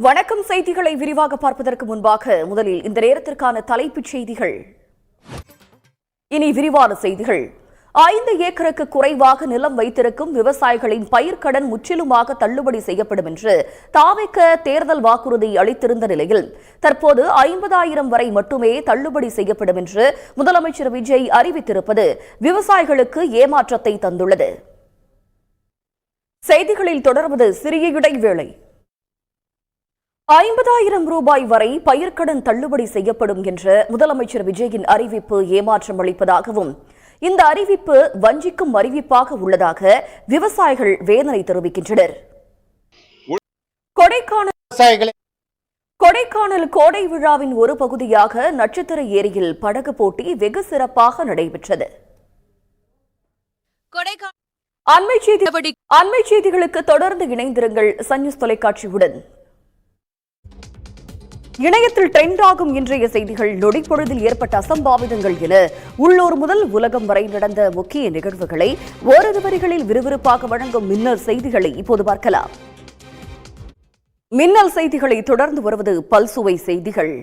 வணக்கம். செய்திகளை விரிவாக பார்ப்பதற்கு முன்பாக முதலில் இந்த நேரத்திற்கான தலைப்புச் செய்திகள். இனி விரிவான செய்திகள். 5 ஏக்கருக்கு குறைவாக நிலம் வைத்திருக்கும் விவசாயிகளின் பயிர்க்கடன் முற்றிலுமாக தள்ளுபடி செய்யப்படும் என்று தாவேக தேர்தல் வாக்குறுதி அளித்திருந்த நிலையில் தற்போது 50,000 வரை மட்டுமே தள்ளுபடி செய்யப்படும் என்று முதலமைச்சர் விஜய் அறிவித்திருப்பது விவசாயிகளுக்கு ஏமாற்றத்தை தந்துள்ளது. செய்திகளில் தொடர்வது சிறிய இடைவேளை. 50,000 ரூபாய் வரை பயிர்க்கடன் தள்ளுபடி செய்யப்படும் என்ற முதலமைச்சர் விஜயின் அறிவிப்பு ஏமாற்றம் அளிப்பதாகவும் இந்த அறிவிப்பு வஞ்சிக்கும் அறிவிப்பாக உள்ளதாக விவசாயிகள் வேதனை தெரிவிக்கின்றனர். கொடைக்கானல் கோடை விழாவின் ஒரு பகுதியாக நட்சத்திர ஏரியில் படகு போட்டி வெகு சிறப்பாக நடைபெற்றது. அண்மை செய்திகளுக்கு தொடர்ந்து இணைந்திருங்கள் சன் நியூஸ் தொலைக்காட்சியுடன். இணையத்தில் ட்ரெண்ட் ஆகும் இன்றைய செய்திகள், நொடிப்பொழுதில் ஏற்பட்ட அசம்பாவிதங்கள் என உள்ளூர் முதல் உலகம் வரை நடந்த முக்கிய நிகழ்வுகளை ஓரிரு வரிகளில் விறுவிறுப்பாக வழங்கும் மின்னல் செய்திகளை இப்போது பார்க்கலாம். மின்னல் செய்திகளை தொடர்ந்து வருவது பல்சுவை செய்திகள்.